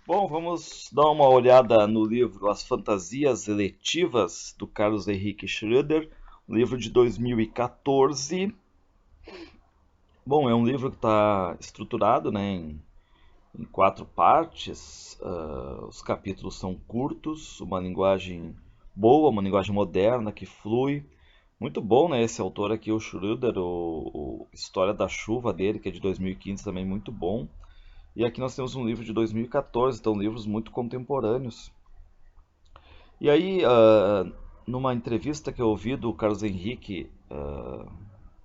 Bom, vamos dar uma olhada no livro As Fantasias Eletivas, do Carlos Henrique Schröder, um livro de 2014. Bom, é um livro que está estruturado, né, em quatro partes. Os capítulos são curtos, uma linguagem boa, uma linguagem moderna que flui. Muito bom, né, esse autor aqui, o Schröder, o História da Chuva dele, que é de 2015, também muito bom. E aqui nós temos um livro de 2014, então livros muito contemporâneos. E aí, numa entrevista que eu ouvi do Carlos Henrique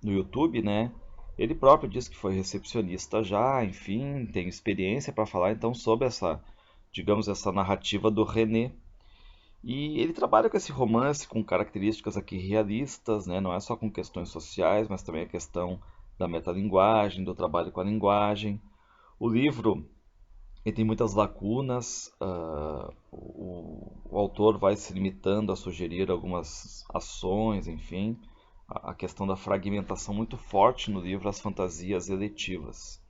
no YouTube, né? Ele próprio disse que foi recepcionista já, enfim, tem experiência para falar então sobre essa, digamos, essa narrativa do René. E ele trabalha com esse romance com características aqui realistas, né? Não é só com questões sociais, mas também a questão da metalinguagem, do trabalho com a linguagem. O livro ele tem muitas lacunas, o autor vai se limitando a sugerir algumas ações, enfim, a questão da fragmentação muito forte no livro As Fantasias Eletivas.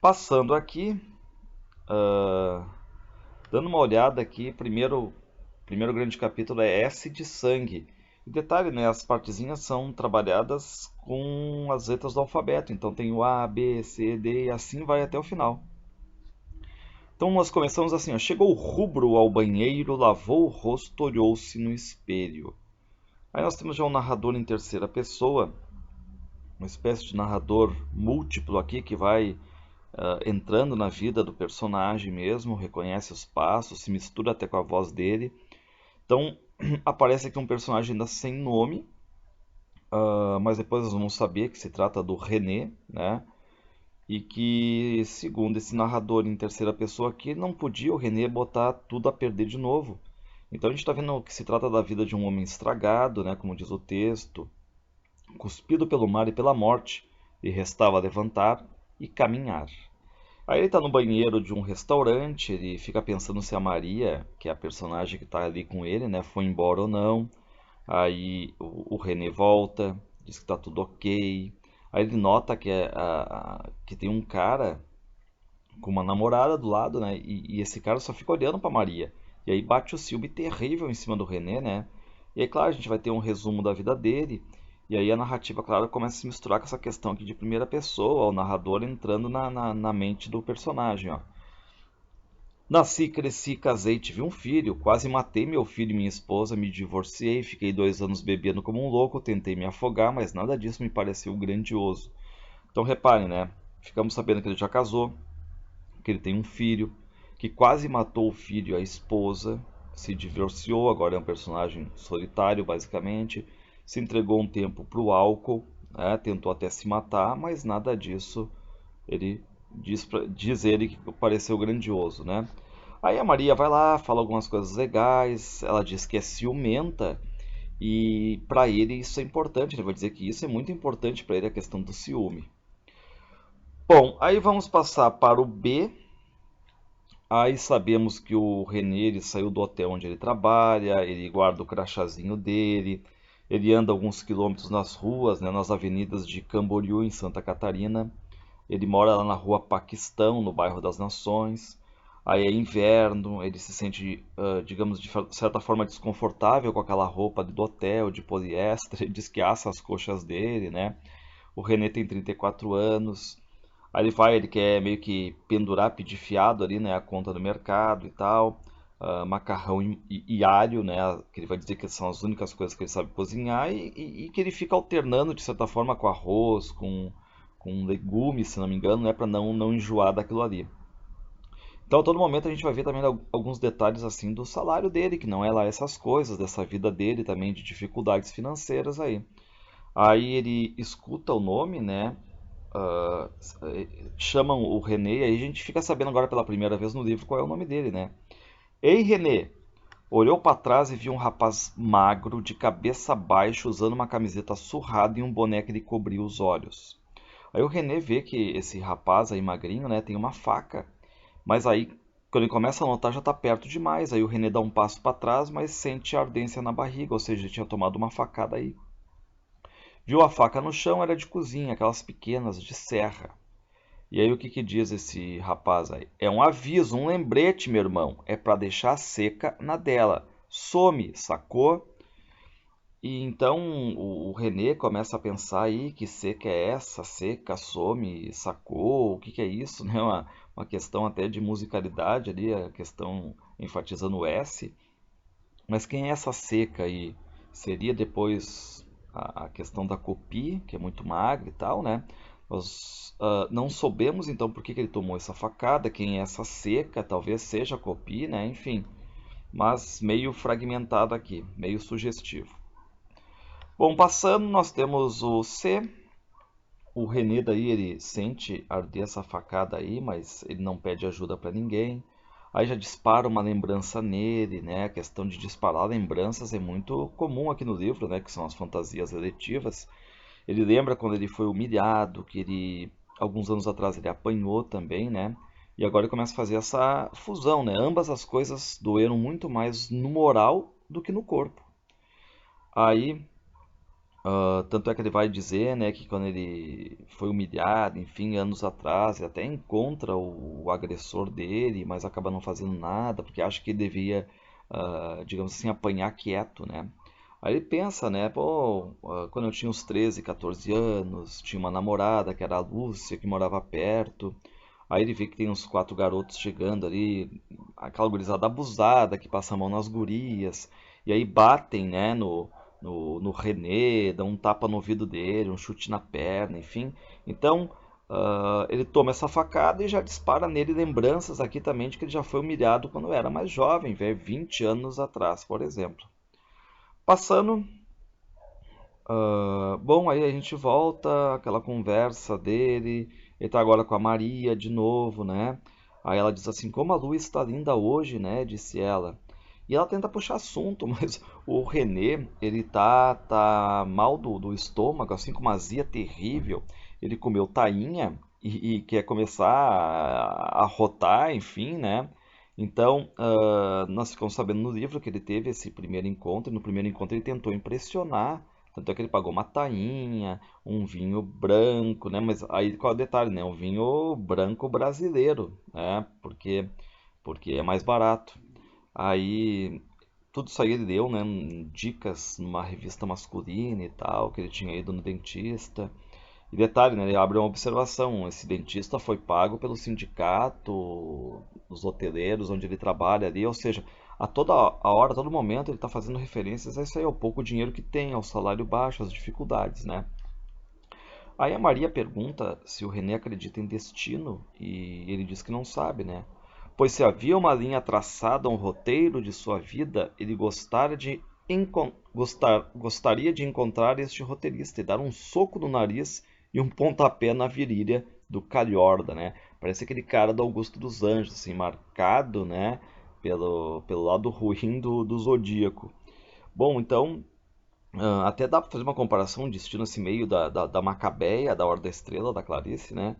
Passando aqui, ah, dando uma olhada aqui, primeiro grande capítulo é S de Sangue. E detalhe, né, as partezinhas são trabalhadas com as letras do alfabeto, então tem o A, B, C, D e assim vai até o final. Então nós começamos assim, ó. Chegou o rubro ao banheiro, lavou o rosto, olhou-se no espelho. Aí nós temos já um narrador em terceira pessoa, uma espécie de narrador múltiplo aqui que vai entrando na vida do personagem mesmo, reconhece os passos, se mistura até com a voz dele. Então aparece aqui um personagem ainda sem nome, mas depois nós vamos saber que se trata do René, né? E que, segundo esse narrador em terceira pessoa aqui, não podia o René botar tudo a perder de novo. Então a gente está vendo que se trata da vida de um homem estragado, né, como diz o texto, cuspido pelo mar e pela morte, e restava levantar e caminhar. Aí ele está no banheiro de um restaurante, ele fica pensando se a Maria, que é a personagem que está ali com ele, né, foi embora ou não. Aí o René volta, diz que está tudo ok. Aí ele nota que tem um cara com uma namorada do lado, né? E esse cara só fica olhando pra Maria. E aí bate o ciúme terrível em cima do René, né? E aí, claro, a gente vai ter um resumo da vida dele. E aí a narrativa, claro, começa a se misturar com essa questão aqui de primeira pessoa, o narrador entrando na mente do personagem, ó. Nasci, cresci, casei, tive um filho, quase matei meu filho e minha esposa, me divorciei, fiquei 2 anos bebendo como um louco, tentei me afogar, mas nada disso me pareceu grandioso. Então reparem, né? Ficamos sabendo que ele já casou, que ele tem um filho, que quase matou o filho e a esposa, se divorciou, agora é um personagem solitário, basicamente, se entregou um tempo para o álcool, né? Tentou até se matar, mas nada disso ele diz ele que pareceu grandioso, né? Aí a Maria vai lá, fala algumas coisas legais, ela diz que é ciumenta e para ele isso é importante, ele vai dizer que isso é muito importante para ele a questão do ciúme. Bom, aí vamos passar para o B. Aí sabemos que o René ele saiu do hotel onde ele trabalha, ele guarda o crachazinho dele, ele anda alguns quilômetros nas ruas, né, nas avenidas de Camboriú, em Santa Catarina. Ele mora lá na rua Paquistão, no bairro das Nações. Aí é inverno, ele se sente, digamos, de certa forma desconfortável com aquela roupa do hotel, de poliéster. Ele diz que assa as coxas dele, né? O René tem 34 anos. Aí ele quer meio que pendurar, pedir fiado ali, né? A conta do mercado e tal. Macarrão e alho, né? Que ele vai dizer que são as únicas coisas que ele sabe cozinhar e que ele fica alternando de certa forma com arroz, com legumes, se não me engano, né? Para não enjoar daquilo ali. Então, a todo momento a gente vai ver também alguns detalhes assim do salário dele, que não é lá essas coisas, dessa vida dele também de dificuldades financeiras aí. Aí ele escuta o nome, né? ah, Chamam o René, aí a gente fica sabendo agora pela primeira vez no livro qual é o nome dele, né? Ei, René! Olhou para trás e viu um rapaz magro, de cabeça baixa, usando uma camiseta surrada e um boné que lhe cobria os olhos. Aí o René vê que esse rapaz aí magrinho, né, tem uma faca. Mas aí, quando ele começa a notar, já está perto demais. Aí o René dá um passo para trás, mas sente ardência na barriga, ou seja, ele tinha tomado uma facada aí. Viu a faca no chão, era de cozinha, aquelas pequenas, de serra. E aí o que que diz esse rapaz aí? É um aviso, um lembrete, meu irmão. É para deixar seca na dela. Some, sacou? E então o René começa a pensar aí que seca é essa, seca, some, sacou, o que que é isso, né? Uma questão até de musicalidade ali, a questão enfatizando o S. Mas quem é essa seca aí? Seria depois a questão da Copi, que é muito magra e tal, né? Nós não soubemos então por que que ele tomou essa facada, quem é essa seca, talvez seja a Copi, né? Enfim, mas meio fragmentado aqui, meio sugestivo. Bom, passando, nós temos o C. O René daí, ele sente arder essa facada aí, mas ele não pede ajuda para ninguém. Aí já dispara uma lembrança nele, né? A questão de disparar lembranças é muito comum aqui no livro, né? Que são as fantasias eletivas. Ele lembra quando ele foi humilhado, que ele, alguns anos atrás, ele apanhou também, né? E agora ele começa a fazer essa fusão, né? Ambas as coisas doeram muito mais no moral do que no corpo. Aí tanto é que ele vai dizer, né, que quando ele foi humilhado, enfim, anos atrás, ele até encontra o agressor dele, mas acaba não fazendo nada, porque acha que ele devia, digamos assim, apanhar quieto, né? Aí ele pensa, né, pô, quando eu tinha uns 13, 14 anos, tinha uma namorada que era a Lúcia, que morava perto. Aí ele vê que tem uns quatro garotos chegando ali, aquela gurizada abusada que passa a mão nas gurias, e aí batem, né, no René, dão um tapa no ouvido dele, um chute na perna, enfim. Então, ele toma essa facada e já dispara nele lembranças aqui também de que ele já foi humilhado quando era mais jovem, velho, 20 anos atrás, por exemplo. Passando, bom, aí a gente volta, aquela conversa dele, ele tá agora com a Maria de novo, né? Aí ela diz assim, como a lua está linda hoje, né? Disse ela. E ela tenta puxar assunto, mas o René, ele tá mal do estômago, assim com uma azia terrível. Ele comeu tainha e quer começar a rotar, enfim, né? Então, nós ficamos sabendo no livro que ele teve esse primeiro encontro, e no primeiro encontro ele tentou impressionar, tanto é que ele pagou uma tainha, um vinho branco, né? Mas aí qual é o detalhe, né? Um vinho branco brasileiro, né? Porque é mais barato. Aí tudo isso aí ele deu, né? Dicas numa revista masculina e tal, que ele tinha ido no dentista. E detalhe, né? Ele abre uma observação: esse dentista foi pago pelo sindicato, os hoteleiros onde ele trabalha ali, ou seja, a toda a hora, a todo momento ele está fazendo referências a isso aí, ao pouco dinheiro que tem, ao salário baixo, às dificuldades, né? Aí a Maria pergunta se o René acredita em destino e ele diz que não sabe, né? Pois se havia uma linha traçada, um roteiro de sua vida, ele gostaria de encontrar este roteirista e dar um soco no nariz e um pontapé na virilha do Calhorda, né? Parece aquele cara do Augusto dos Anjos, assim, marcado, né? Pelo lado ruim do Zodíaco. Bom, então até dá pra fazer uma comparação de estilo assim, meio da Macabeia, da Hora da Estrela, da Clarice, né?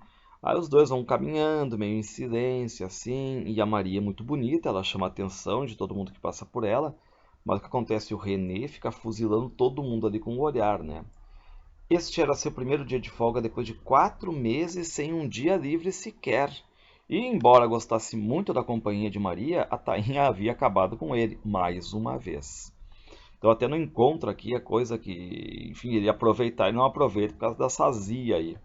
Aí os dois vão caminhando, meio em silêncio, assim, e a Maria é muito bonita, ela chama a atenção de todo mundo que passa por ela, mas o que acontece? O René fica fuzilando todo mundo ali com o olhar, né? Este era seu primeiro dia de folga depois de 4 meses sem um dia livre sequer. E, embora gostasse muito da companhia de Maria, a tainha havia acabado com ele, mais uma vez. Então até no encontro aqui é coisa que, enfim, ele ia aproveitar e não aproveita por causa da sazia aí.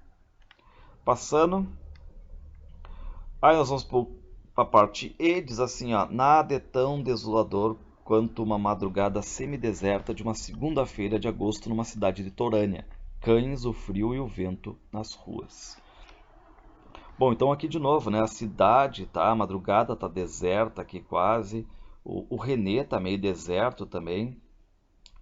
Passando, aí nós vamos para a parte E, diz assim, ó, nada é tão desolador quanto uma madrugada semideserta de uma segunda-feira de agosto numa cidade litorânea. Cães, o frio e o vento nas ruas. Bom, então aqui de novo, né? A cidade tá, a madrugada tá deserta aqui quase. O René tá meio deserto também.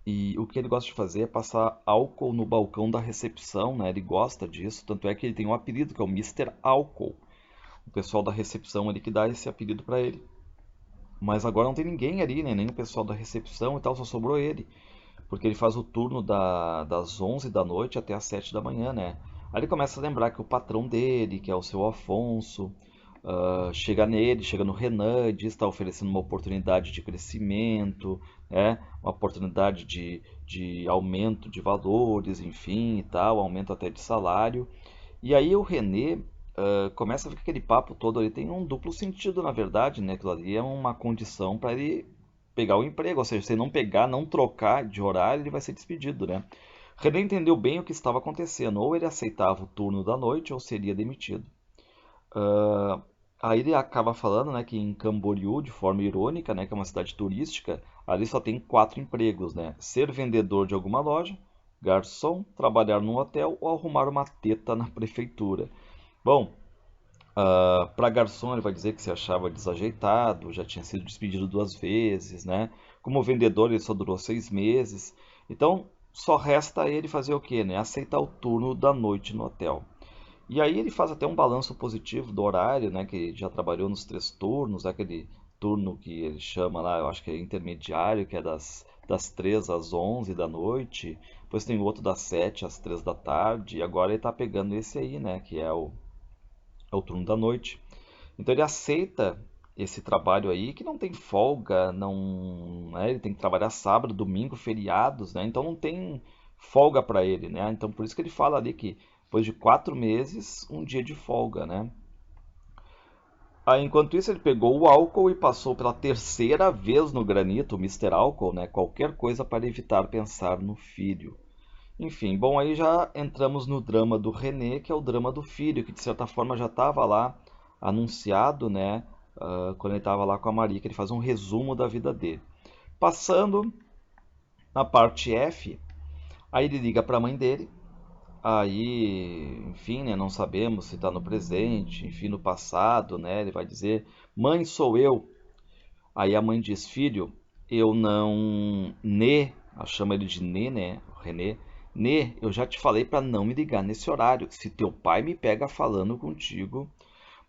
E o que ele gosta de fazer é passar álcool no balcão da recepção, né? Ele gosta disso, tanto é que ele tem um apelido que é o Mister Álcool. O pessoal da recepção ali que dá esse apelido para ele. Mas agora não tem ninguém ali, né? Nem o pessoal da recepção e tal, só sobrou ele. Porque ele faz o turno das 11 da noite até as 7 da manhã, né? Aí ele começa a lembrar que o patrão dele, que é o seu Afonso, chega nele, chega no Renan e diz que está oferecendo uma oportunidade de crescimento, né? Uma oportunidade de aumento de valores, enfim, e tal, aumento até de salário. E aí o René, começa a ver que aquele papo todo ali tem um duplo sentido, na verdade, né? Aquilo ali é uma condição para ele pegar o emprego, ou seja, se ele não pegar, não trocar de horário, ele vai ser despedido, né? René entendeu bem o que estava acontecendo, ou ele aceitava o turno da noite ou seria demitido. Ah, Aí ele acaba falando, né, que em Camboriú, de forma irônica, né, que é uma cidade turística, ali só tem quatro empregos, né? Ser vendedor de alguma loja, garçom, trabalhar num hotel ou arrumar uma teta na prefeitura. Bom, para garçom ele vai dizer que se achava desajeitado, já tinha sido despedido duas vezes, né? Como vendedor ele só durou 6 meses. Então só resta a ele fazer o quê, né? Aceitar o turno da noite no hotel. E aí ele faz até um balanço positivo do horário, né? Que já trabalhou nos 3 turnos, aquele turno que ele chama lá, eu acho que é intermediário, que é das 3 às 11 da noite. Depois tem o outro das 7 às 3 da tarde. E agora ele está pegando esse aí, né? Que é o turno da noite. Então ele aceita esse trabalho aí que não tem folga, não, né? Ele tem que trabalhar sábado, domingo, feriados, né? Então não tem folga para ele, né? Então por isso que ele fala ali que depois de 4 meses, um dia de folga, né? Aí, enquanto isso, ele pegou o álcool e passou pela terceira vez no granito, o Mister Álcool, né? Qualquer coisa para evitar pensar no filho. Enfim, bom, aí já entramos no drama do René, que é o drama do filho, que de certa forma já estava lá anunciado, né? Quando ele estava lá com a Maria, que ele faz um resumo da vida dele. Passando na parte F, aí ele liga para a mãe dele. Aí, enfim, né, não sabemos se está no presente, enfim, no passado, né? Ele vai dizer: Mãe, sou eu. Aí a mãe diz: Filho, eu não. Né, ela chama ele de Né, né? O René. Né, eu já te falei para não me ligar nesse horário. Se teu pai me pega falando contigo.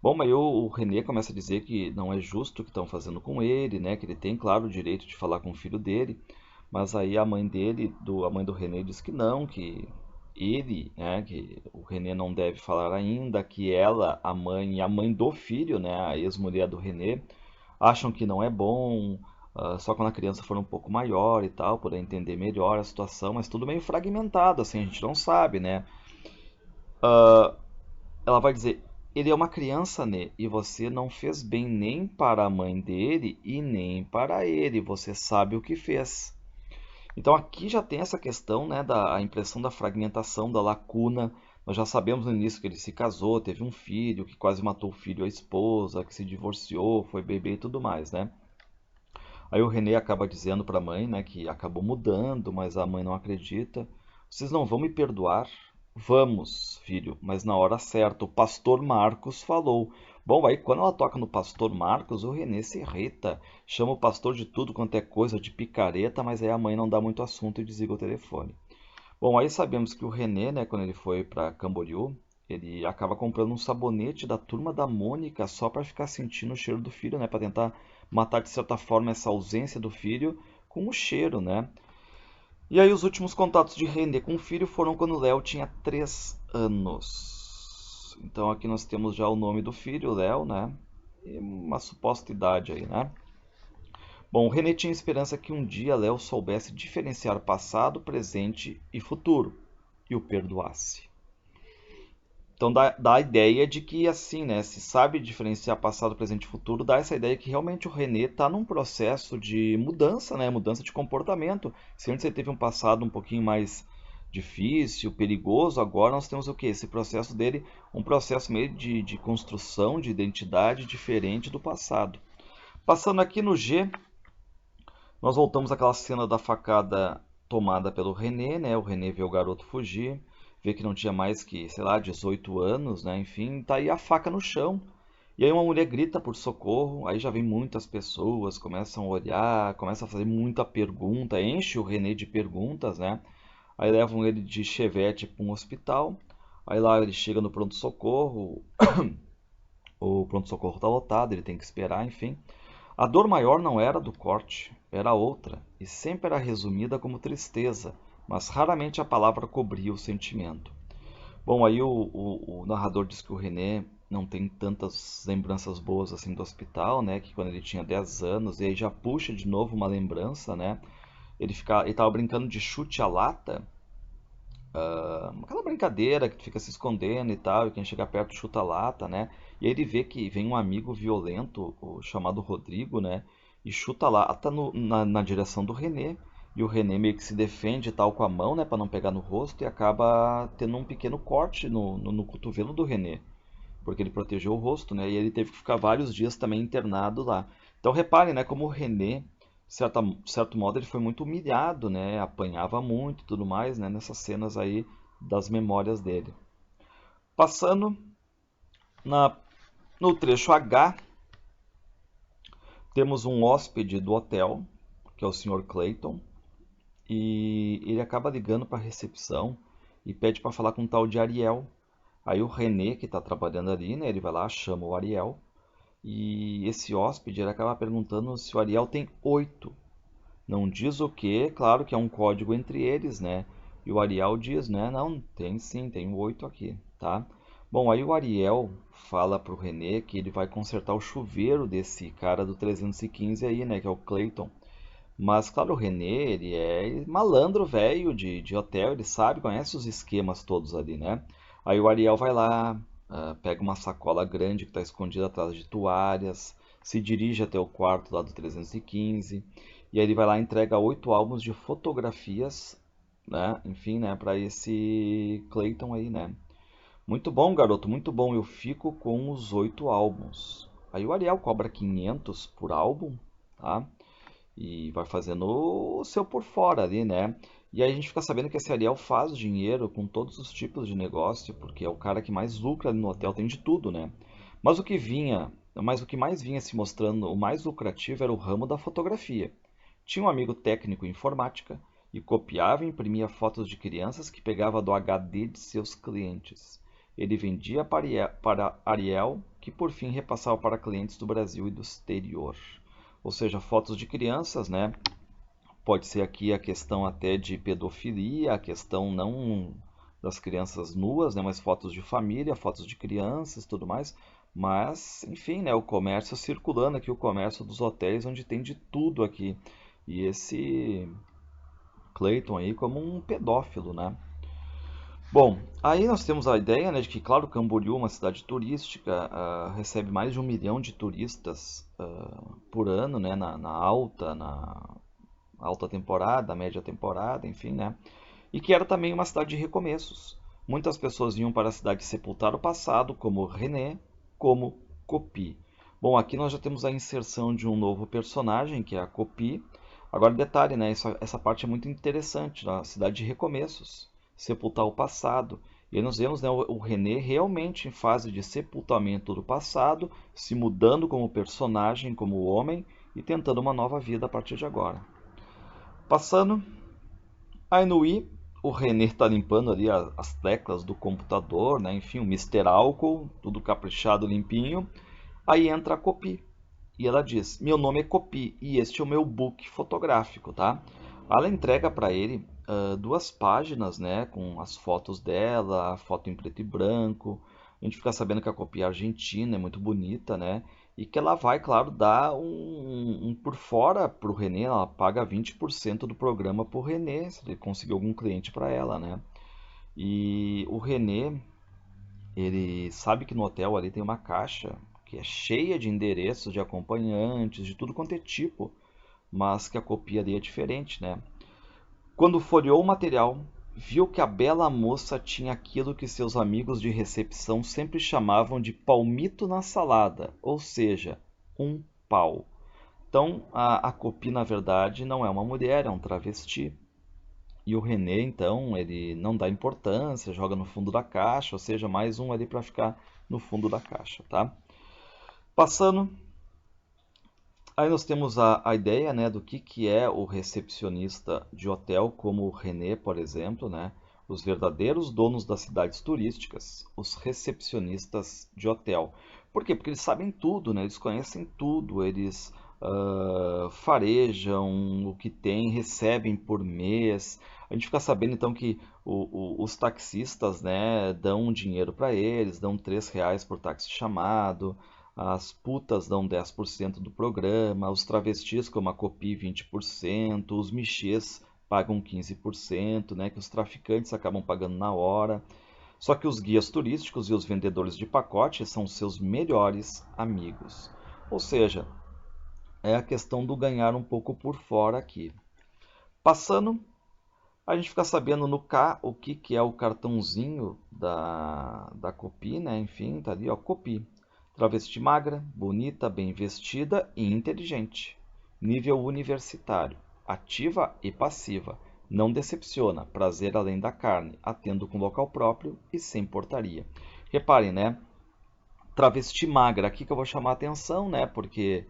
Bom, mas o René começa a dizer que não é justo o que estão fazendo com ele, né? Que ele tem, claro, o direito de falar com o filho dele. Mas aí a mãe dele, a mãe do René, diz que não, que ele, né, que o René não deve falar ainda, que ela, a mãe e a mãe do filho, né, a ex-mulher do René, acham que não é bom, só quando a criança for um pouco maior e tal, poder entender melhor a situação, mas tudo meio fragmentado, assim, a gente não sabe, né? Ela vai dizer, ele é uma criança, né? E você não fez bem nem para a mãe dele e nem para ele, você sabe o que fez. Então aqui já tem essa questão, né, da a impressão da fragmentação, da lacuna. Nós já sabemos no início que ele se casou, teve um filho, que quase matou o filho e a esposa, que se divorciou, foi bebê e tudo mais, né? Aí o René acaba dizendo para a mãe, né, que acabou mudando, mas a mãe não acredita. Vocês não vão me perdoar? Vamos, filho, mas na hora certa. O pastor Marcos falou. Bom, aí quando ela toca no pastor Marcos, o René se irrita, chama o pastor de tudo quanto é coisa, de picareta, mas aí a mãe não dá muito assunto e desliga o telefone. Bom, aí sabemos que o René, né, quando ele foi para Camboriú, ele acaba comprando um sabonete da turma da Mônica só para ficar sentindo o cheiro do filho, né, para tentar matar de certa forma essa ausência do filho com o cheiro, né? E aí os últimos contatos de René com o filho foram quando Léo tinha 3 anos. Então aqui nós temos já o nome do filho, Léo, né? E uma suposta idade aí, né? Bom, o René tinha esperança que um dia Léo soubesse diferenciar passado, presente e futuro e o perdoasse. Então dá a ideia de que assim, né, se sabe diferenciar passado, presente e futuro, dá essa ideia que realmente o René está num processo de mudança, né, mudança de comportamento. Se antes ele teve um passado um pouquinho mais difícil, perigoso, agora nós temos o quê? Esse processo dele, um processo meio de construção de identidade diferente do passado. Passando aqui no G, nós voltamos àquela cena da facada tomada pelo René, né? O René vê o garoto fugir, vê que não tinha mais que, sei lá, 18 anos, né? Enfim, tá aí a faca no chão. E aí uma mulher grita por socorro, aí já vem muitas pessoas, começam a olhar, começam a fazer muita pergunta, enche o René de perguntas, né? Aí levam ele de chevette para um hospital. Aí lá ele chega no pronto-socorro, o pronto-socorro está lotado, ele tem que esperar, enfim. A dor maior não era do corte, era outra, e sempre era resumida como tristeza, mas raramente a palavra cobria o sentimento. Bom, aí o narrador diz que o René não tem tantas lembranças boas assim do hospital, né? Que quando ele tinha 10 anos, e aí já puxa de novo uma lembrança, né? Ele estava brincando de chute à lata, aquela brincadeira que tu fica se escondendo e tal, e quem chega perto chuta a lata, né? E aí ele vê que vem um amigo violento, chamado Rodrigo, né? E chuta a lata na direção do René. E o René meio que se defende e tal com a mão, né? Pra não pegar no rosto e acaba tendo um pequeno corte no cotovelo do René. Porque ele protegeu o rosto, né? E ele teve que ficar vários dias também internado lá. Então reparem, né? Como o René, de certo modo, ele foi muito humilhado, né? Apanhava muito e tudo mais, né? Nessas cenas aí das memórias dele. Passando na, no trecho H, temos um hóspede do hotel, que é o Sr. Clayton, e ele acaba ligando para a recepção e pede para falar com um tal de Ariel. Aí o René, que está trabalhando ali, né? Ele vai lá, chama o Ariel. E esse hóspede ele acaba perguntando se o Ariel tem 8. Não diz o que, claro que é um código entre eles, né? E o Ariel diz, né? Não, tem sim, tem 8 aqui, tá? Bom, aí o Ariel fala pro René que ele vai consertar o chuveiro desse cara do 315 aí, né? Que é o Clayton. Mas, claro, o René, ele é malandro velho de hotel, ele sabe, conhece os esquemas todos ali, né? Aí o Ariel vai lá, pega uma sacola grande que está escondida atrás de toalhas, se dirige até o quarto lá do 315, e aí ele vai lá e entrega 8 álbuns de fotografias, né? Enfim, né, para esse Clayton aí, né? Muito bom, garoto, muito bom, eu fico com os 8 álbuns. Aí o Ariel cobra 500 por álbum, tá? E vai fazendo o seu por fora ali, né? E aí a gente fica sabendo que esse Ariel faz dinheiro com todos os tipos de negócio, porque é o cara que mais lucra ali no hotel, tem de tudo, né? Mas o que mais vinha se mostrando o mais lucrativo era o ramo da fotografia. Tinha um amigo técnico em informática e copiava e imprimia fotos de crianças que pegava do HD de seus clientes. Ele vendia para Ariel, que por fim repassava para clientes do Brasil e do exterior. Ou seja, fotos de crianças, né? Pode ser aqui a questão até de pedofilia, a questão não das crianças nuas, né? Mas fotos de família, fotos de crianças, tudo mais. Mas, enfim, né? O comércio circulando aqui, o comércio dos hotéis, onde tem de tudo aqui. E esse Clayton aí como um pedófilo, né? Bom, aí nós temos a ideia, né, de que, claro, Camboriú, uma cidade turística, recebe mais de 1 milhão de turistas por ano, né, na alta temporada, média temporada, enfim, né, e que era também uma cidade de recomeços. Muitas pessoas vinham para a cidade sepultar o passado, como René, como Copi. Bom, aqui nós já temos a inserção de um novo personagem, que é a Copi. Agora, detalhe, né? Essa parte é muito interessante, na cidade de recomeços, sepultar o passado. E aí nós vemos, né, o René realmente em fase de sepultamento do passado, se mudando como personagem, como homem, e tentando uma nova vida a partir de agora. Passando, aí no I, o René está limpando ali as teclas do computador, né? Enfim, o Mister Álcool, tudo caprichado, limpinho. Aí entra a Copi. E ela diz: Meu nome é Copi e este é o meu book fotográfico, tá? Ela entrega para ele 2 páginas, né, com as fotos dela, a foto em preto e branco. A gente fica sabendo que a Copi é argentina, é muito bonita, né? E que ela vai, claro, dar um por fora pro René. Ela paga 20% do programa pro René, se ele conseguir algum cliente para ela, né? E o René, ele sabe que no hotel ali tem uma caixa que é cheia de endereços de acompanhantes, de tudo quanto é tipo, mas que a copia ali é diferente, né? Quando folheou o material, viu que a bela moça tinha aquilo que seus amigos de recepção sempre chamavam de palmito na salada, ou seja, um pau. Então, a Copi, na verdade, não é uma mulher, é um travesti. E o René, então, ele não dá importância, joga no fundo da caixa, ou seja, mais um ali para ficar no fundo da caixa, tá? Passando, aí nós temos a ideia, né, do que é o recepcionista de hotel, como o René, por exemplo, né? Os verdadeiros donos das cidades turísticas, os recepcionistas de hotel. Por quê? Porque eles sabem tudo, né? Eles conhecem tudo, eles farejam o que tem, recebem por mês. A gente fica sabendo então que os taxistas, né, dão dinheiro para eles, dão R$ 3 por táxi chamado, as putas dão 10% do programa, os travestis como a Copi 20%, os michês pagam 15%, né, que os traficantes acabam pagando na hora. Só que os guias turísticos e os vendedores de pacote são seus melhores amigos. Ou seja, é a questão do ganhar um pouco por fora aqui. Passando, a gente fica sabendo no K o que é o cartãozinho da Copy, né? Enfim, tá ali, ó, Copy. Travesti magra, bonita, bem vestida e inteligente. Nível universitário, ativa e passiva. Não decepciona, prazer além da carne, atendo com local próprio e sem portaria. Reparem, né? Travesti magra, aqui que eu vou chamar a atenção, né? Porque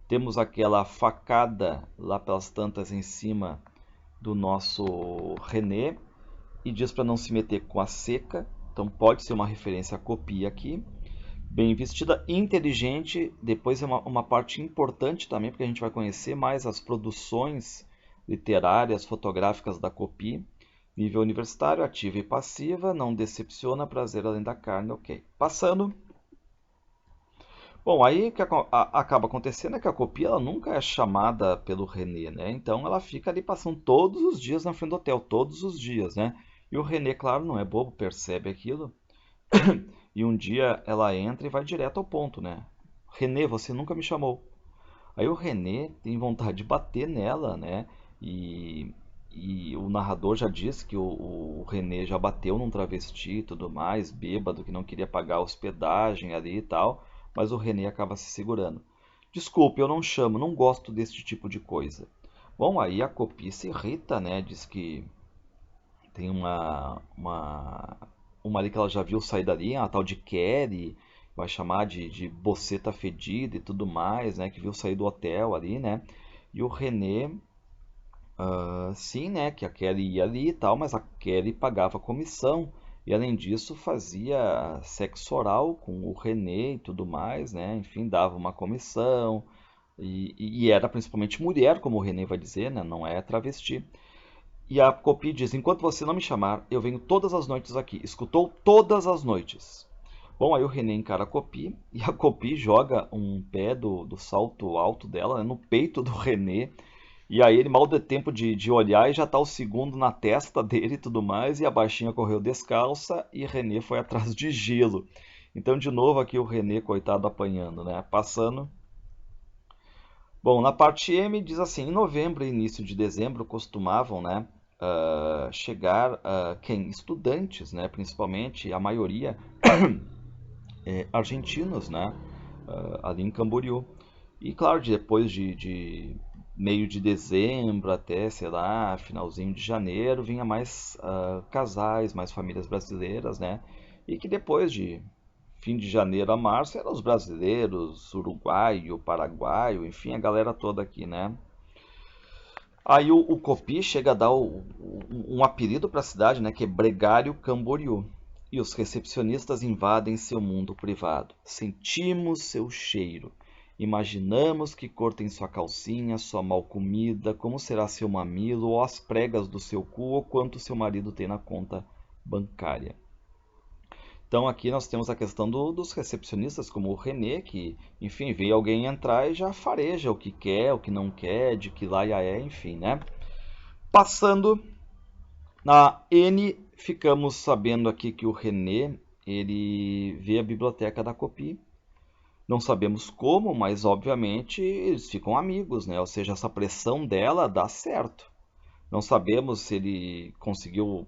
temos aquela facada lá pelas tantas em cima do nosso René e diz para não se meter com a seca, então pode ser uma referência a copia aqui. Bem vestida, inteligente, depois é uma parte importante também, porque a gente vai conhecer mais as produções literárias, fotográficas da Copy. Nível universitário, ativa e passiva, não decepciona, prazer além da carne, ok. Passando. Bom, aí o que acaba acontecendo é que a Copy ela nunca é chamada pelo René, né? Então ela fica ali passando todos os dias na frente do hotel, todos os dias, né? E o René, claro, não é bobo, percebe aquilo. E um dia ela entra e vai direto ao ponto, né? René, você nunca me chamou. Aí o René tem vontade de bater nela, né? E, e o narrador já disse que o René já bateu num travesti e tudo mais, bêbado, que não queria pagar a hospedagem ali e tal, mas o René acaba se segurando. Desculpe, eu não chamo, não gosto desse tipo de coisa. Bom, aí a Copy se irrita, né? Diz que tem uma ali que ela já viu sair dali, a tal de Kelly, vai chamar de boceta fedida e tudo mais, né? Que viu sair do hotel ali, né? E o René, sim, né? Que a Kelly ia ali e tal, mas a Kelly pagava comissão. E além disso, fazia sexo oral com o René e tudo mais, né? Enfim, dava uma comissão. E era principalmente mulher, como o René vai dizer, né? Não é travesti. E a Copy diz: enquanto você não me chamar, eu venho todas as noites aqui. Escutou? Todas as noites. Bom, aí o René encara a Copy e a Copy joga um pé do salto alto dela, né, no peito do René. E aí ele mal deu tempo de olhar e já tá o segundo na testa dele e tudo mais. E a baixinha correu descalça e René foi atrás de gelo. Então, de novo, aqui o René, coitado, apanhando, né? Passando. Bom, na parte M diz assim, em novembro e início de dezembro costumavam, né, chegar quem? Estudantes, né, principalmente, a maioria argentinos, né, ali em Camboriú. E claro, depois de meio de dezembro até, sei lá, finalzinho de janeiro, vinha mais casais, mais famílias brasileiras, né, e que depois de fim de janeiro a março eram os brasileiros, uruguaio, paraguaio, enfim, a galera toda aqui, né? Aí o Copy chega a dar um apelido para a cidade, né, que é Bregário Camboriú. E os recepcionistas invadem seu mundo privado. Sentimos seu cheiro. Imaginamos que cor tem sua calcinha, sua mal comida, como será seu mamilo, ou as pregas do seu cu, ou quanto seu marido tem na conta bancária. Então aqui nós temos a questão dos recepcionistas, como o René, que, enfim, vê alguém entrar e já fareja o que quer, o que não quer, de que laia é, enfim, né? Passando na N, ficamos sabendo aqui que o René, ele vê a biblioteca da Copy. Não sabemos como, mas obviamente eles ficam amigos, né? Ou seja, essa pressão dela dá certo. Não sabemos se ele conseguiu,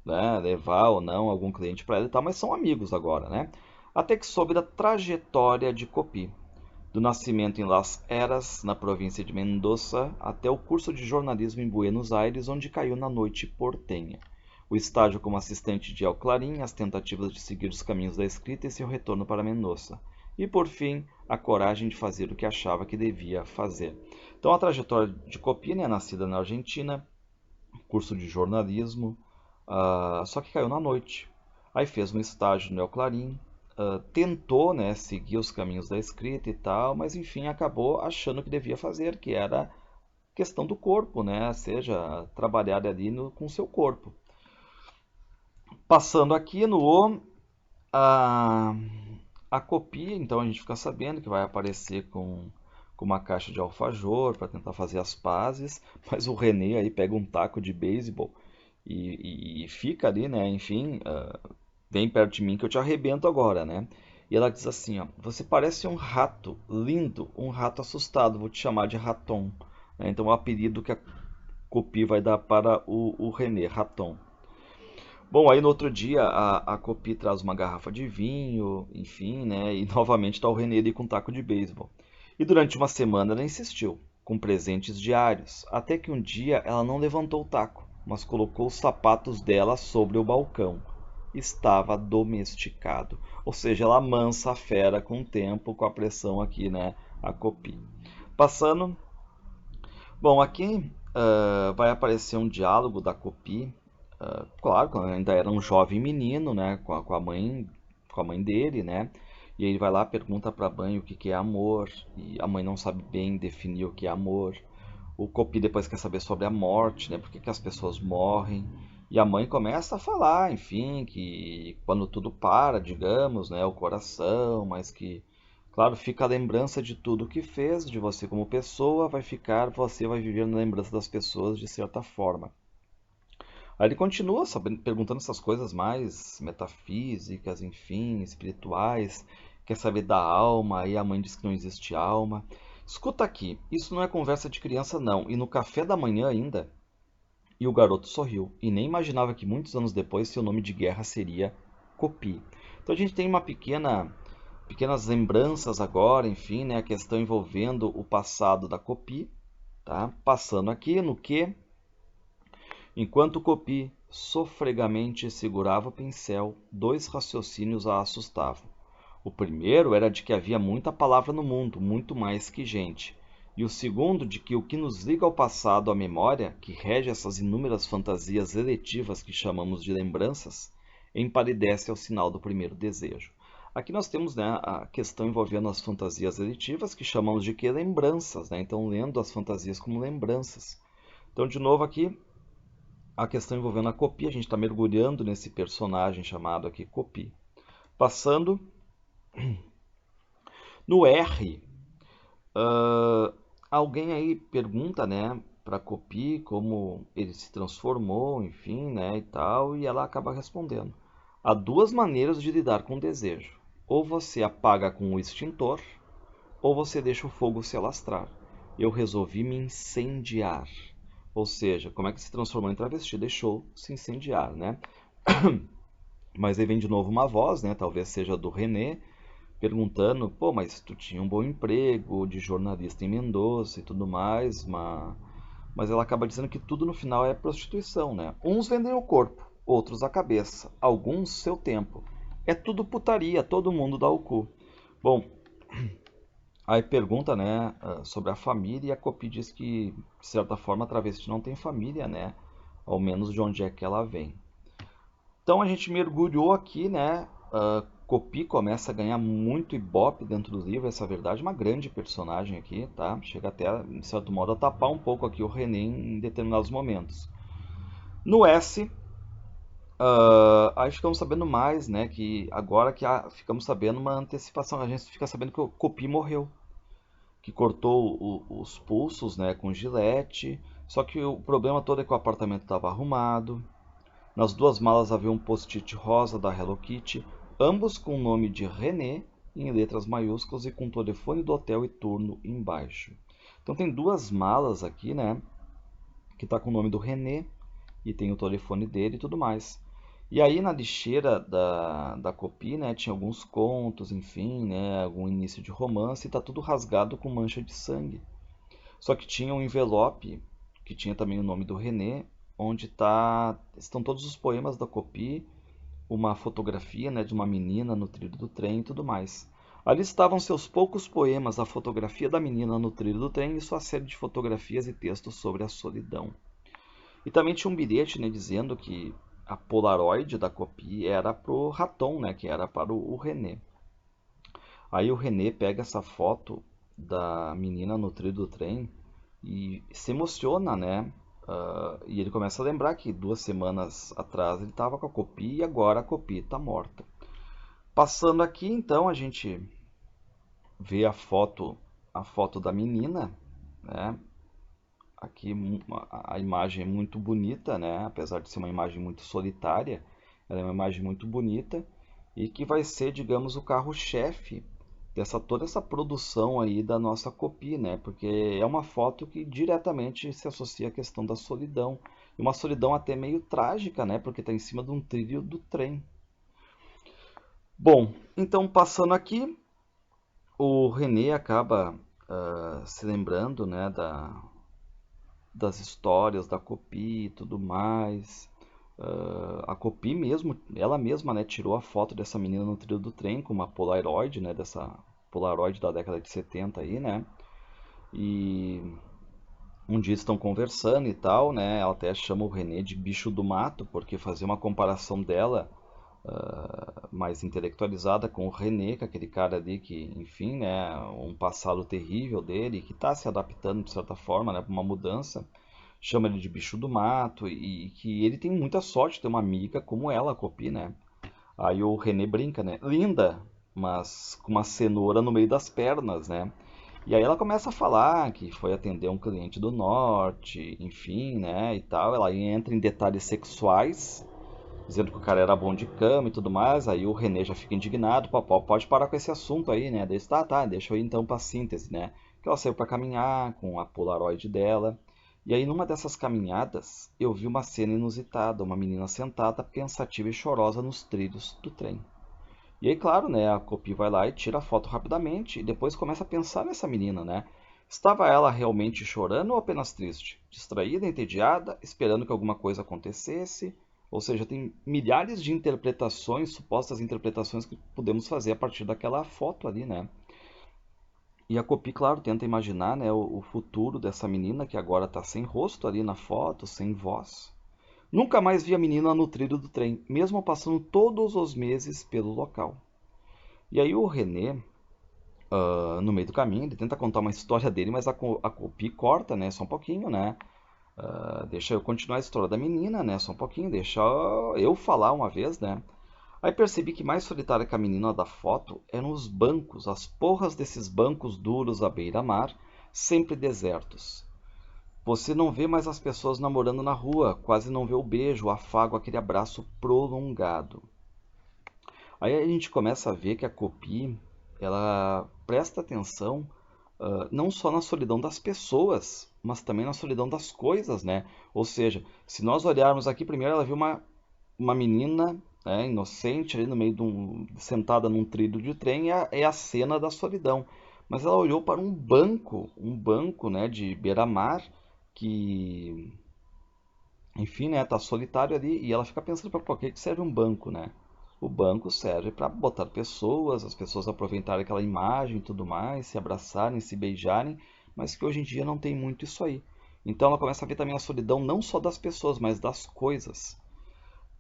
né, levar ou não algum cliente para ela e tal, mas são amigos agora, né? Até que soube da trajetória de Copy, do nascimento em Las Heras, na província de Mendoza, até o curso de jornalismo em Buenos Aires, onde caiu na noite portenha. O estágio como assistente de El Clarín, as tentativas de seguir os caminhos da escrita e seu retorno para Mendoza. E, por fim, a coragem de fazer o que achava que devia fazer. Então, a trajetória de Copy, né, nascida na Argentina, curso de jornalismo, só que caiu na noite. Aí fez um estágio no El Clarín, tentou, né, seguir os caminhos da escrita e tal, mas enfim acabou achando que devia fazer, que era questão do corpo, né, seja trabalhar ali com o seu corpo. Passando aqui no O, a, a Copy, então a gente fica sabendo que vai aparecer com com uma caixa de alfajor para tentar fazer as pazes, mas o René aí pega um taco de beisebol e fica ali, né? Enfim, vem perto de mim que eu te arrebento agora, né? E ela diz assim, ó, você parece um rato lindo, um rato assustado, vou te chamar de Raton. Né? Então, o apelido que a Copi vai dar para o René, Raton. Bom, aí no outro dia a Copi traz uma garrafa de vinho, enfim, né? E novamente está o René ali com um taco de beisebol. E durante uma semana ela insistiu, com presentes diários, até que um dia ela não levantou o taco, mas colocou os sapatos dela sobre o balcão. Estava domesticado. Ou seja, ela amansa a fera com o tempo, com a pressão aqui, né? A Copi. Passando. Bom, aqui vai aparecer um diálogo da Copi. Claro, quando ainda era um jovem menino, né? Com a mãe dele, né? E aí ele vai lá, pergunta para a mãe o que que é amor. E a mãe não sabe bem definir o que é amor. O Copi depois quer saber sobre a morte, né? Por que que as pessoas morrem? E a mãe começa a falar, enfim, que quando tudo para, digamos, né, o coração, mas que, claro, fica a lembrança de tudo que fez, de você como pessoa, vai ficar, você vai viver na lembrança das pessoas de certa forma. Aí ele continua perguntando essas coisas mais metafísicas, enfim, espirituais, quer saber da alma, aí a mãe diz que não existe alma. Escuta aqui, isso não é conversa de criança não, e no café da manhã ainda. E o garoto sorriu, e nem imaginava que muitos anos depois seu nome de guerra seria Copi. Então a gente tem pequenas lembranças agora, enfim, né, a questão envolvendo o passado da Copi, tá? Passando aqui no que enquanto Copi sofregamente segurava o pincel, dois raciocínios a assustavam. O primeiro era de que havia muita palavra no mundo, muito mais que gente. E o segundo, de que o que nos liga ao passado, à memória, que rege essas inúmeras fantasias eletivas que chamamos de lembranças, empalidece ao sinal do primeiro desejo. Aqui nós temos, né, a questão envolvendo as fantasias eletivas, que chamamos de que lembranças, né? Então, lendo as fantasias como lembranças. Então, de novo aqui, a questão envolvendo a Copi, a gente está mergulhando nesse personagem chamado aqui Copi. Passando no R, alguém aí pergunta, né, para Copi como ele se transformou, enfim, né, e tal, e ela acaba respondendo. Há duas maneiras de lidar com o desejo. Ou você apaga com o extintor, ou você deixa o fogo se alastrar. Eu resolvi me incendiar. Ou seja, como é que se transformou em travesti? Deixou se incendiar, né? Mas aí vem de novo uma voz, né? Talvez seja do René, perguntando, pô, mas tu tinha um bom emprego de jornalista em Mendoza e tudo mais, mas ela acaba dizendo que tudo no final é prostituição, né? Uns vendem o corpo, outros a cabeça, alguns seu tempo. É tudo putaria, todo mundo dá o cu. Bom, aí pergunta, né, sobre a família e a Copi diz que, de certa forma, a travesti não tem família, né? Ao menos de onde é que ela vem. Então a gente mergulhou aqui, né? Copi começa a ganhar muito ibope dentro do livro, essa é a verdade, uma grande personagem aqui, tá? Chega até, de certo modo, a tapar um pouco aqui o René em determinados momentos. No S, aí ficamos sabendo mais, né? Que agora que ficamos sabendo uma antecipação, a gente fica sabendo que o Copi morreu, que cortou os pulsos, né, com gilete. Só que o problema todo é que o apartamento estava arrumado. Nas duas malas havia um post-it rosa da Hello Kitty, ambos com o nome de René em letras maiúsculas e com o telefone do hotel e turno embaixo. Então tem duas malas aqui, né, que está com o nome do René e tem o telefone dele e tudo mais. E aí na lixeira da Copi, né, tinha alguns contos, enfim, né, algum início de romance e tá tudo rasgado com mancha de sangue. Só que tinha um envelope que tinha também o nome do René, onde estão todos os poemas da Copi, uma fotografia, né, de uma menina no trilho do trem e tudo mais. Ali estavam seus poucos poemas, a fotografia da menina no trilho do trem e sua série de fotografias e textos sobre a solidão. E também tinha um bilhete, né, dizendo que a Polaroid da Copi era pro Raton, né, que era para o René. Aí o René pega essa foto da menina no trilho do trem e se emociona, né? E ele começa a lembrar que 2 semanas atrás ele estava com a Copi e agora a Copi está morta. Passando aqui, então, a gente vê a foto a foto da menina, né? Aqui a imagem é muito bonita, né? Apesar de ser uma imagem muito solitária, ela é uma imagem muito bonita e que vai ser, digamos, o carro-chefe dessa toda essa produção aí da nossa Copy, né? Porque é uma foto que diretamente se associa à questão da solidão, e uma solidão até meio trágica, né? Porque está em cima de um trilho do trem. Bom, então passando aqui, o René acaba se lembrando, né, das histórias da Copy e tudo mais. A Copy mesmo, ela mesma, né, tirou a foto dessa menina no trilho do trem com uma Polaroid, né, dessa Polaroid da década de 70 aí, né? E um dia estão conversando e tal, né? Ela até chama o René de bicho do mato, porque fazia uma comparação dela mais intelectualizada com o René, que é aquele cara ali que, enfim, né, um passado terrível dele, que está se adaptando de certa forma, né, para uma mudança, chama ele de bicho do mato e que ele tem muita sorte de ter uma amiga como ela, a Copy, né? Aí o René brinca, né? Linda, mas com uma cenoura no meio das pernas, né? E aí ela começa a falar que foi atender um cliente do norte, enfim, né, e tal. Ela entra em detalhes sexuais, dizendo que o cara era bom de cama e tudo mais. Aí o René já fica indignado, pode parar com esse assunto aí, né? Daí, tá, deixa eu ir então pra síntese, né? Que ela saiu pra caminhar com a Polaroid dela. E aí numa dessas caminhadas, eu vi uma cena inusitada, uma menina sentada, pensativa e chorosa nos trilhos do trem. E aí, claro, né, a Copy vai lá e tira a foto rapidamente e depois começa a pensar nessa menina, né? Estava ela realmente chorando ou apenas triste? Distraída, entediada, esperando que alguma coisa acontecesse? Ou seja, tem milhares de interpretações, supostas interpretações que podemos fazer a partir daquela foto ali, né? E a Copy, claro, tenta imaginar, né, o futuro dessa menina que agora está sem rosto ali na foto, sem voz. Nunca mais vi a menina no trilho do trem, mesmo passando todos os meses pelo local. E aí o René, no meio do caminho, ele tenta contar uma história dele, mas a Copy corta, né? Só um pouquinho, né? Deixa eu continuar a história da menina, né? Só um pouquinho, deixa eu falar uma vez, né? Aí percebi que mais solitária que a menina da foto eram os bancos, as porras desses bancos duros à beira-mar, sempre desertos. Você não vê mais as pessoas namorando na rua, quase não vê o beijo, o afago, aquele abraço prolongado. Aí a gente começa a ver que a Copy, ela presta atenção não só na solidão das pessoas, mas também na solidão das coisas, né? Ou seja, se nós olharmos aqui, primeiro ela viu uma menina, né, inocente ali no meio sentada num trilho de trem, é a cena da solidão. Mas ela olhou para um banco, né, de beira-mar, que, enfim, né, tá solitário ali, e ela fica pensando, para que serve um banco, né? O banco serve para botar pessoas, as pessoas aproveitarem aquela imagem e tudo mais, se abraçarem, se beijarem, mas que hoje em dia não tem muito isso aí. Então ela começa a ver também a solidão não só das pessoas, mas das coisas.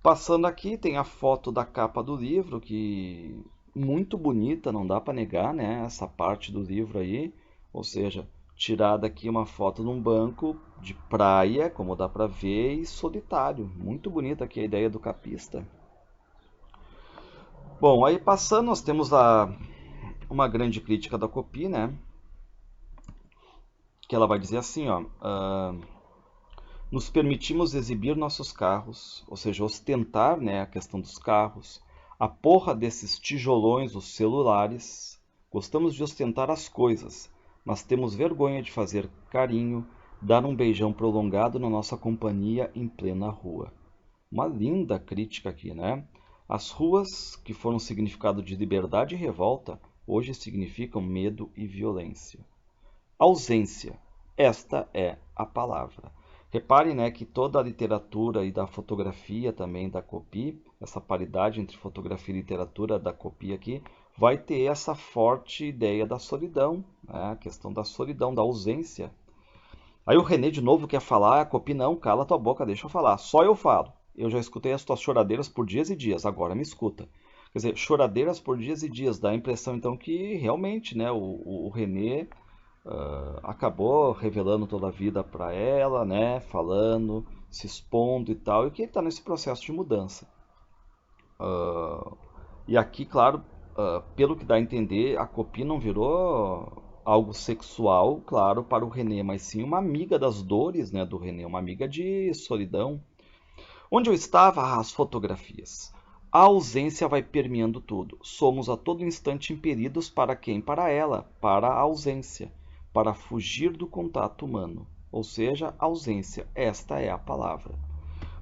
Passando aqui, tem a foto da capa do livro, que muito bonita, não dá para negar, né? Essa parte do livro aí, ou seja, tirada aqui uma foto num banco de praia, como dá para ver, e solitário. Muito bonita aqui a ideia do capista. Bom, aí passando, nós temos uma grande crítica da Copy, né? Que ela vai dizer assim, ó, nos permitimos exibir nossos carros, ou seja, ostentar, né, a questão dos carros, a porra desses tijolões, os celulares. Gostamos de ostentar as coisas, mas temos vergonha de fazer carinho, dar um beijão prolongado na nossa companhia em plena rua. Uma linda crítica aqui, né? As ruas, que foram significado de liberdade e revolta, hoje significam medo e violência. Ausência. Esta é a palavra. Reparem, né, que toda a literatura e da fotografia também da Copy, essa paridade entre fotografia e literatura da Copy aqui, vai ter essa forte ideia da solidão, né, a questão da solidão, da ausência. Aí o René de novo quer falar, a Copy não, cala tua boca, deixa eu falar, só eu falo. Eu já escutei as tuas choradeiras por dias e dias, agora me escuta. Quer dizer, choradeiras por dias e dias, dá a impressão então que realmente, né, o René acabou revelando toda a vida para ela, né, falando, se expondo e tal, e que ele está nesse processo de mudança. E aqui, claro, pelo que dá a entender, a Copy não virou. algo sexual, claro, para o René, mas sim uma amiga das dores, né, do René, uma amiga de solidão. Onde eu estava? Ah, as fotografias. A ausência vai permeando tudo. Somos a todo instante impelidos para quem? Para ela, para a ausência, para fugir do contato humano. Ou seja, ausência. Esta é a palavra.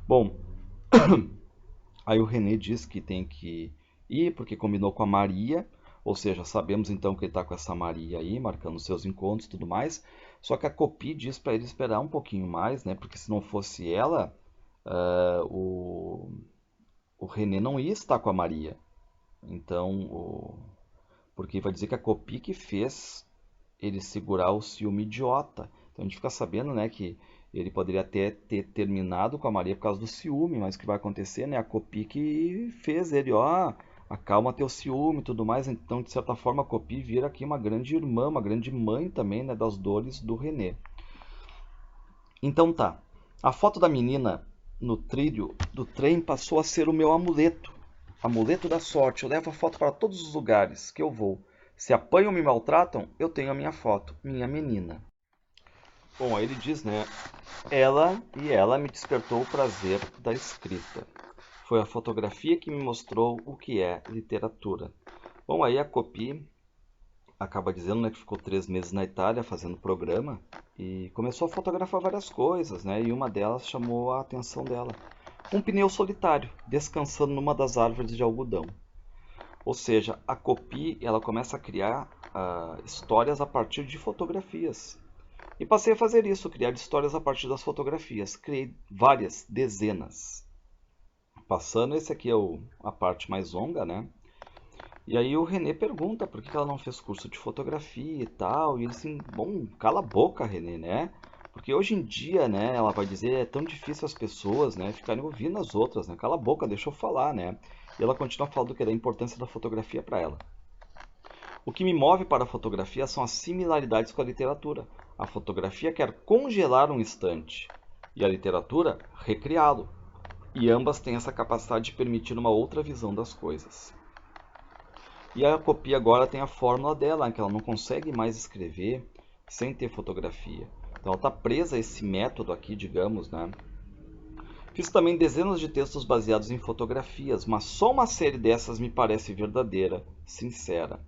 Bom, aí o René diz que tem que ir porque combinou com a Maria, ou seja, sabemos então que ele está com essa Maria aí, marcando seus encontros e tudo mais. Só que a Copy diz para ele esperar um pouquinho mais, né? Porque se não fosse ela, o René não ia estar com a Maria. Então, porque vai dizer que a Copy que fez ele segurar o ciúme idiota. Então a gente fica sabendo, né, que ele poderia até ter terminado com a Maria por causa do ciúme, mas o que vai acontecer, né? A Copy que fez ele, ó, acalma teu ciúme e tudo mais. Então, de certa forma, a Copy vira aqui uma grande irmã, uma grande mãe também, né, das dores do René. Então tá. A foto da menina no trilho do trem passou a ser o meu amuleto. Amuleto da sorte. Eu levo a foto para todos os lugares que eu vou. Se apanham ou me maltratam, eu tenho a minha foto, minha menina. Bom, aí ele diz, né? Ela me despertou o prazer da escrita. Foi a fotografia que me mostrou o que é literatura. Bom, aí a Copy acaba dizendo, né, que ficou 3 meses na Itália fazendo programa e começou a fotografar várias coisas, né? E uma delas chamou a atenção dela. Um pneu solitário, descansando numa das árvores de algodão. Ou seja, a Copy ela começa a criar histórias a partir de fotografias. E passei a fazer isso, criar histórias a partir das fotografias. Criei várias, dezenas. Passando, esse aqui é a parte mais longa, né? E aí o René pergunta por que ela não fez curso de fotografia e tal. E ele assim, bom, cala a boca, René, né? Porque hoje em dia, né, ela vai dizer, é tão difícil as pessoas, né, ficarem ouvindo as outras, né? Cala a boca, deixa eu falar, né? E ela continua falando que é da importância da fotografia para ela. O que me move para a fotografia são as similaridades com a literatura. A fotografia quer congelar um instante e a literatura recriá-lo. E ambas têm essa capacidade de permitir uma outra visão das coisas. E a Copy agora tem a fórmula dela, que ela não consegue mais escrever sem ter fotografia. Então ela está presa a esse método aqui, digamos, né? Fiz também dezenas de textos baseados em fotografias, mas só uma série dessas me parece verdadeira, sincera.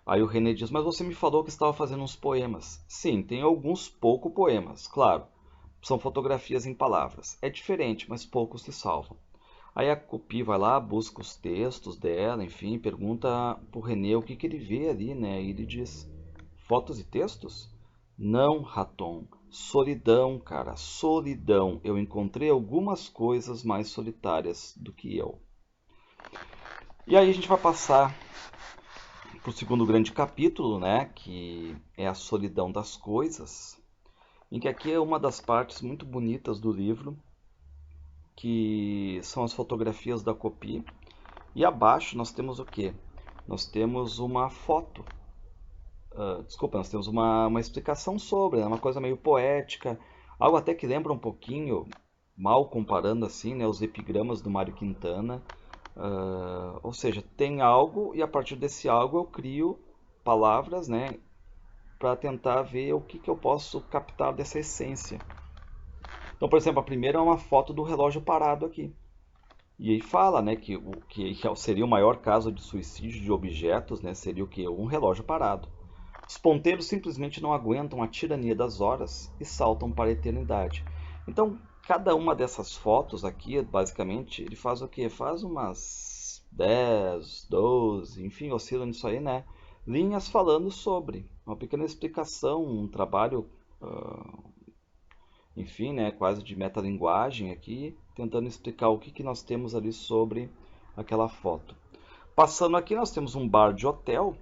Aí o René diz, mas você me falou que estava fazendo uns poemas. Sim, tem alguns poucos poemas, claro. São fotografias em palavras. É diferente, mas poucos se salvam. Aí a Copy vai lá, busca os textos dela, enfim, pergunta pro René o que ele vê ali, né? E ele diz, fotos e textos? Não, Raton. Solidão, cara, solidão. Eu encontrei algumas coisas mais solitárias do que eu. E aí a gente vai passar para o segundo grande capítulo, né, que é a solidão das coisas, em que aqui é uma das partes muito bonitas do livro, que são as fotografias da Copy, e abaixo nós temos o quê? Nós temos uma foto, desculpa, nós temos uma explicação sobre, né, uma coisa meio poética, algo até que lembra um pouquinho, mal comparando assim, né, os epigramas do Mário Quintana. Ou seja, tem algo e a partir desse algo eu crio palavras, né, para tentar ver o que eu posso captar dessa essência. Então, por exemplo, a primeira é uma foto do relógio parado aqui. E aí fala, né, que o que seria o maior caso de suicídio de objetos, né, seria o que? Um relógio parado. Os ponteiros simplesmente não aguentam a tirania das horas e saltam para a eternidade. Então, cada uma dessas fotos aqui, basicamente, ele faz o quê? Faz umas 10, 12, enfim, oscila nisso aí, né? Linhas falando sobre, uma pequena explicação, um trabalho, enfim, né, quase de metalinguagem aqui, tentando explicar o que nós temos ali sobre aquela foto. Passando aqui, nós temos um bar de hotel,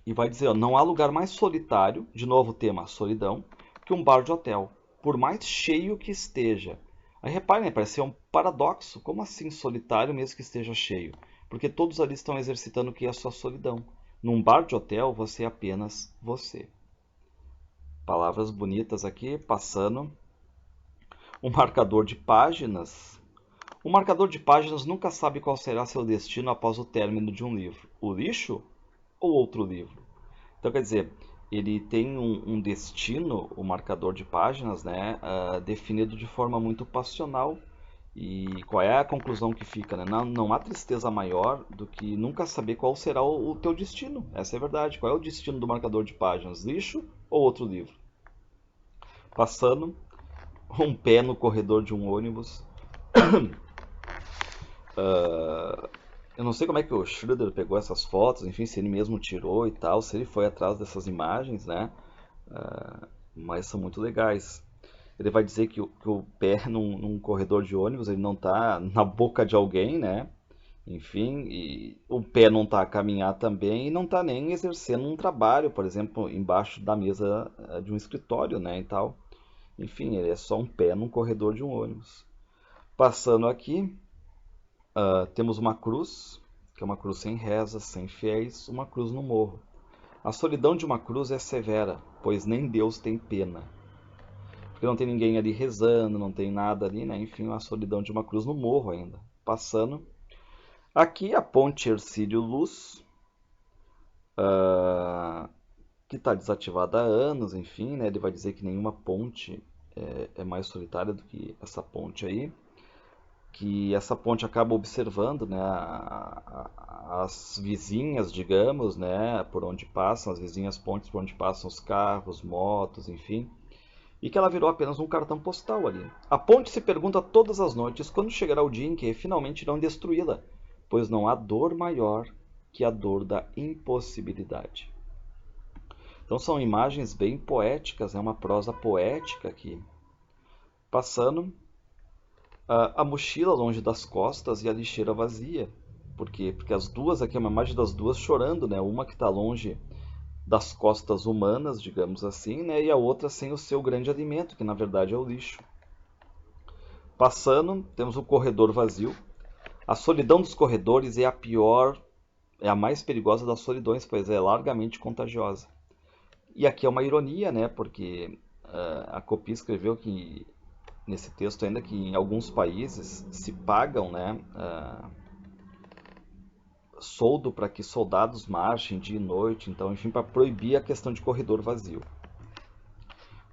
e vai dizer, ó, não há lugar mais solitário, de novo o tema solidão, que um bar de hotel, por mais cheio que esteja. Aí reparem, né, parece ser um paradoxo, como assim solitário mesmo que esteja cheio? Porque todos ali estão exercitando o que é a sua solidão. Num bar de hotel, você é apenas você. Palavras bonitas aqui, passando. Um marcador de páginas. O marcador de páginas nunca sabe qual será seu destino após o término de um livro. O lixo ou outro livro? Então, quer dizer, ele tem um destino, o marcador de páginas, né, definido de forma muito passional. E qual é a conclusão que fica, né? Não há tristeza maior do que nunca saber qual será o teu destino. Essa é a verdade. Qual é o destino do marcador de páginas? Lixo ou outro livro? Passando, um pé no corredor de um ônibus. Eu não sei como é que o Schroeder pegou essas fotos, enfim, se ele mesmo tirou e tal, se ele foi atrás dessas imagens, né? Mas são muito legais. Ele vai dizer que o pé num corredor de ônibus, ele não está na boca de alguém, né? Enfim, e o pé não está a caminhar também e não está nem exercendo um trabalho, por exemplo, embaixo da mesa de um escritório, né, e tal. Enfim, ele é só um pé num corredor de um ônibus. Passando aqui, temos uma cruz, que é uma cruz sem rezas, sem fiéis, uma cruz no morro. A solidão de uma cruz é severa, pois nem Deus tem pena. Porque não tem ninguém ali rezando, não tem nada ali, né? Enfim, a solidão de uma cruz no morro ainda. Passando. Aqui a ponte Hercílio Luz, que está desativada há anos, enfim, né? Ele vai dizer que nenhuma ponte é mais solitária do que essa ponte aí. Que essa ponte acaba observando, né, as vizinhas, digamos, né, por onde passam, as vizinhas pontes por onde passam os carros, motos, enfim, e que ela virou apenas um cartão postal ali. A ponte se pergunta todas as noites quando chegará o dia em que finalmente irão destruí-la, pois não há dor maior que a dor da impossibilidade. Então são imagens bem poéticas, é uma prosa poética aqui. Passando, a mochila longe das costas e a lixeira vazia. Por quê? Porque as duas, aqui é uma imagem das duas chorando, né? Uma que está longe das costas humanas, digamos assim, né? E a outra sem o seu grande alimento, que na verdade é o lixo. Passando, temos o corredor vazio. A solidão dos corredores é a pior, é a mais perigosa das solidões, pois é largamente contagiosa. E aqui é uma ironia, né? Porque a Coppi escreveu que nesse texto ainda que em alguns países se pagam, né, soldo para que soldados marchem dia e noite, então, enfim, para proibir a questão de corredor vazio.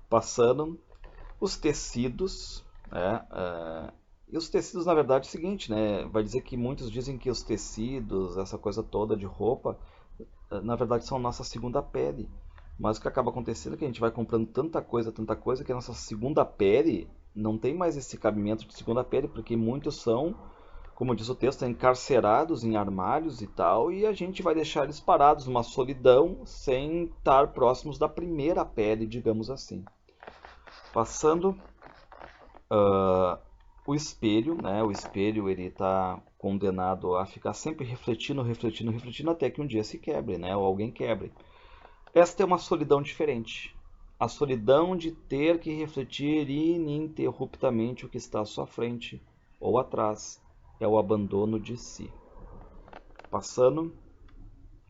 Passando, os tecidos, né, e os tecidos, na verdade, é o seguinte, né, vai dizer que muitos dizem que os tecidos, essa coisa toda de roupa, na verdade são nossa segunda pele. Mas o que acaba acontecendo é que a gente vai comprando tanta coisa, que a nossa segunda pele não tem mais esse cabimento de segunda pele, porque muitos são, como diz o texto, encarcerados em armários e tal, e a gente vai deixar eles parados numa solidão sem estar próximos da primeira pele, digamos assim. Passando, o espelho, né? O espelho ele está condenado a ficar sempre refletindo, refletindo, refletindo até que um dia se quebre, né? Ou alguém quebre. Esta é uma solidão diferente. A solidão de ter que refletir ininterruptamente o que está à sua frente ou atrás. É o abandono de si. Passando,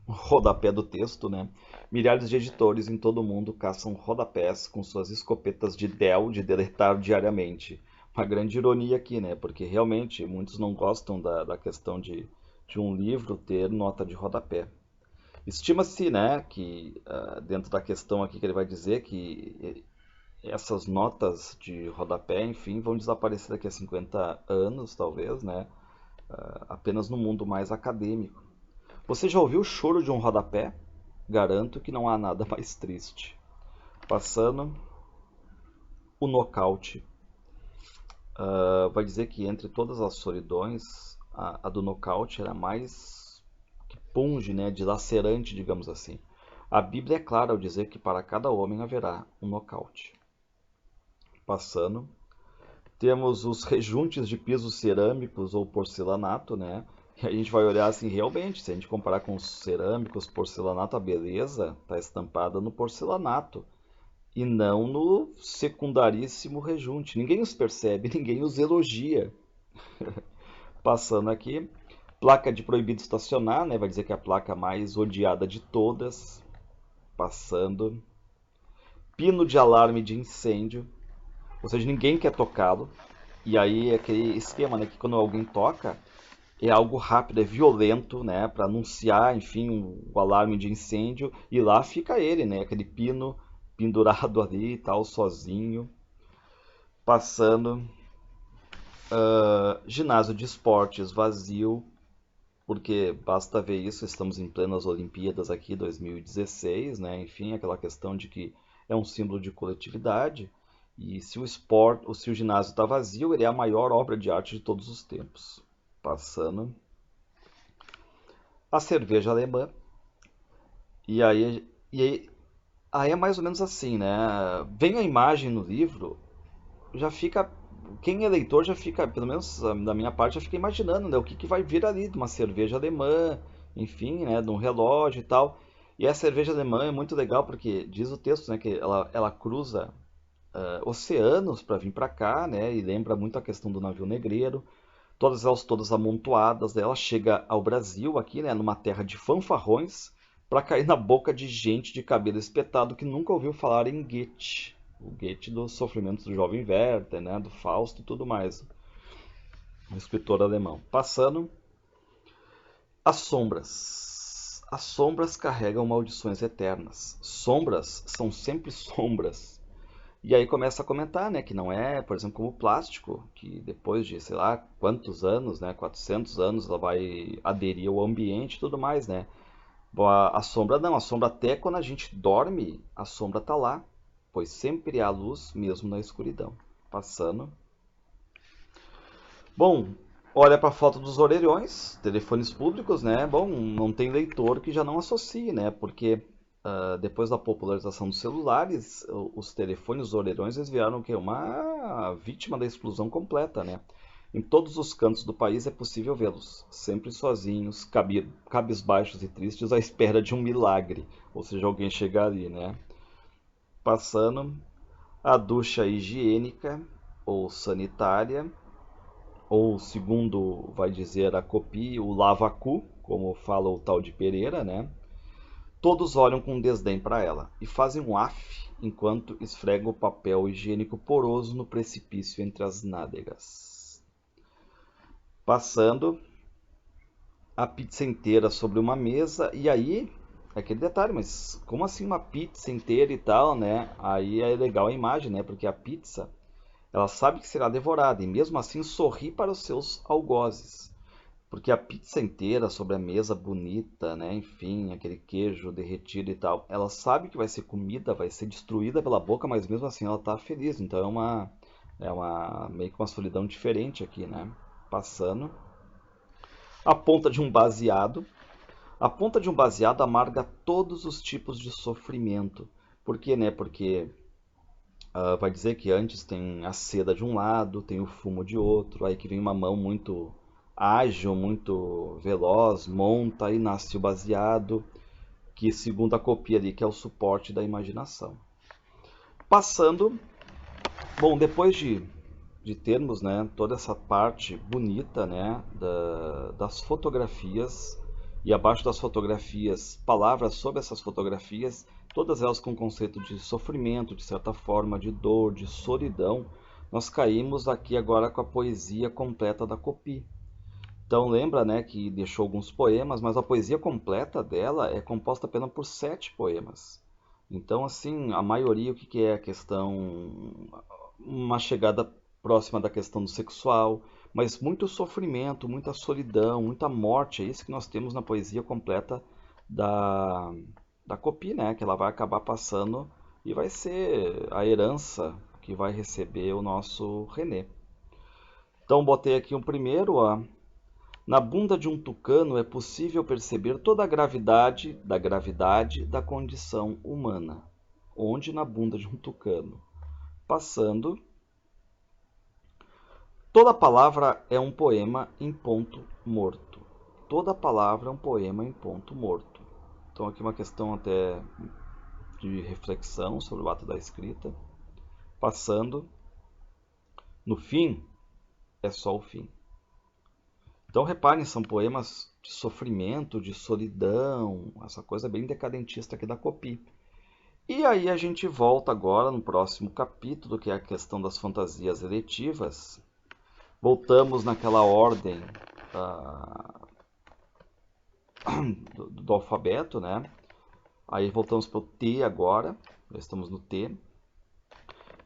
o rodapé do texto, né? Milhares de editores em todo o mundo caçam rodapés com suas escopetas de Dell de deletar diariamente. Uma grande ironia aqui, né? Porque realmente muitos não gostam da questão de um livro ter nota de rodapé. Estima-se, né, que dentro da questão aqui que ele vai dizer que essas notas de rodapé, enfim, vão desaparecer daqui a 50 anos, talvez, né, apenas no mundo mais acadêmico. Você já ouviu o choro de um rodapé? Garanto que não há nada mais triste. Passando, o nocaute. Vai dizer que entre todas as solidões, a do nocaute era mais que punge, né, dilacerante, digamos assim. A Bíblia é clara ao dizer que para cada homem haverá um nocaute. Passando, temos os rejuntes de pisos cerâmicos ou porcelanato, né? E a gente vai olhar assim, realmente, se a gente comparar com os cerâmicos, porcelanato, a beleza está estampada no porcelanato e não no secundaríssimo rejunte. Ninguém os percebe, ninguém os elogia. Passando aqui, placa de proibido estacionar, né? Vai dizer que é a placa mais odiada de todas. Passando, pino de alarme de incêndio, ou seja, ninguém quer tocá-lo. E aí é aquele esquema, né, que quando alguém toca, é algo rápido, é violento, né, para anunciar, enfim, o alarme de incêndio, e lá fica ele, né, aquele pino pendurado ali e tal, sozinho, passando. Ginásio de esportes vazio, porque basta ver isso, estamos em plenas Olimpíadas aqui, 2016, né, enfim, aquela questão de que é um símbolo de coletividade, e se o esporte, ou se o ginásio está vazio, ele é a maior obra de arte de todos os tempos. Passando. A cerveja alemã. E aí é mais ou menos assim, né? Vem a imagem no livro, já fica. Quem é leitor já fica, pelo menos da minha parte, já fica imaginando, né? O que vai vir ali de uma cerveja alemã, enfim, né? De um relógio e tal. E a cerveja alemã é muito legal porque diz o texto, né? Que ela cruza oceanos para vir para cá, né? E lembra muito a questão do navio negreiro. Todas elas todas amontoadas, ela chega ao Brasil aqui, né, numa terra de fanfarrões, para cair na boca de gente de cabelo espetado que nunca ouviu falar em Goethe, o Goethe dos sofrimentos do jovem Werther, né, do Fausto e tudo mais, um escritor alemão. Passando, as sombras. As sombras carregam maldições eternas. Sombras são sempre sombras. E aí começa a comentar, né, que não é, por exemplo, como o plástico, que depois de, sei lá, quantos anos, né, 400 anos, ela vai aderir ao ambiente e tudo mais, né. Bom, a sombra não, a sombra até quando a gente dorme, a sombra tá lá, pois sempre há luz mesmo na escuridão. Passando. Bom, olha para a foto dos orelhões, telefones públicos, né? Bom, não tem leitor que já não associe, né? Porque depois da popularização dos celulares, os telefones, os orelhões, eles viraram o quê? Uma vítima da exclusão completa, né? Em todos os cantos do país é possível vê-los, sempre sozinhos, cabisbaixos e tristes, à espera de um milagre, ou seja, alguém chegar ali, né? Passando, a ducha higiênica ou sanitária, ou segundo vai dizer a Copi, o lavacu, como fala o tal de Pereira, né? Todos olham com desdém para ela e fazem um af enquanto esfregam o papel higiênico poroso no precipício entre as nádegas. Passando a pizza inteira sobre uma mesa, e aí, aquele detalhe, mas como assim uma pizza inteira e tal, né? Aí é legal a imagem, né? Porque a pizza, ela sabe que será devorada e mesmo assim sorri para os seus algozes. Porque a pizza inteira sobre a mesa bonita, né? Enfim, aquele queijo derretido e tal, ela sabe que vai ser comida, vai ser destruída pela boca, mas mesmo assim ela tá feliz. Então é uma meio que uma solidão diferente aqui, né? Passando. A ponta de um baseado. A ponta de um baseado amarga todos os tipos de sofrimento. Por quê, né? Porque vai dizer que antes tem a seda de um lado, tem o fumo de outro, aí que vem uma mão muito ágil, muito veloz, monta e nasce o baseado, que segundo a copia ali, que é o suporte da imaginação. Passando, bom, depois de termos, né, toda essa parte bonita, né, das fotografias, e abaixo das fotografias, palavras sobre essas fotografias, todas elas com conceito de sofrimento, de certa forma, de dor, de solidão, nós caímos aqui agora com a poesia completa da Copi. Então lembra, né, que deixou alguns poemas, mas a poesia completa dela é composta apenas por 7 poemas. Então, assim, a maioria, o que que é a questão, uma chegada próxima da questão do sexual, mas muito sofrimento, muita solidão, muita morte, é isso que nós temos na poesia completa da, da Copi, né, que ela vai acabar passando e vai ser a herança que vai receber o nosso René. Então, botei aqui um primeiro, ó. Na bunda de um tucano é possível perceber toda a gravidade da condição humana. Onde na bunda de um tucano? Passando. Toda palavra é um poema em ponto morto. Toda palavra é um poema em ponto morto. Então aqui uma questão até de reflexão sobre o ato da escrita. Passando. No fim, é só o fim. Então reparem, são poemas de sofrimento, de solidão, essa coisa bem decadentista aqui da Copi. E aí a gente volta agora no próximo capítulo, que é a questão das fantasias eletivas. Voltamos naquela ordem do alfabeto, né? Aí voltamos para o T agora, já estamos no T.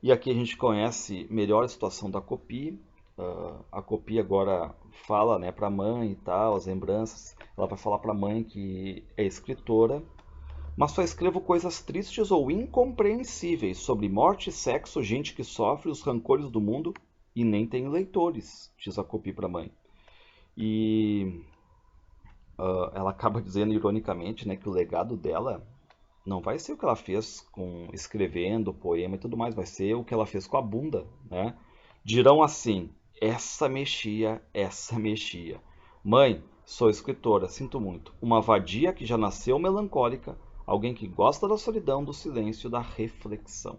E aqui a gente conhece melhor a situação da Copi. A Copi agora fala, né, para a mãe e tal, as lembranças. Ela vai falar para a mãe que é escritora, mas só escrevo coisas tristes ou incompreensíveis sobre morte, sexo, gente que sofre, os rancores do mundo e nem tenho leitores, diz a Copi para a mãe. E ela acaba dizendo ironicamente, né, que o legado dela não vai ser o que ela fez com escrevendo poema e tudo mais, vai ser o que ela fez com a bunda, né? Dirão assim: essa mexia, essa mexia. Mãe, sou escritora, sinto muito. Uma vadia que já nasceu melancólica, alguém que gosta da solidão, do silêncio, da reflexão.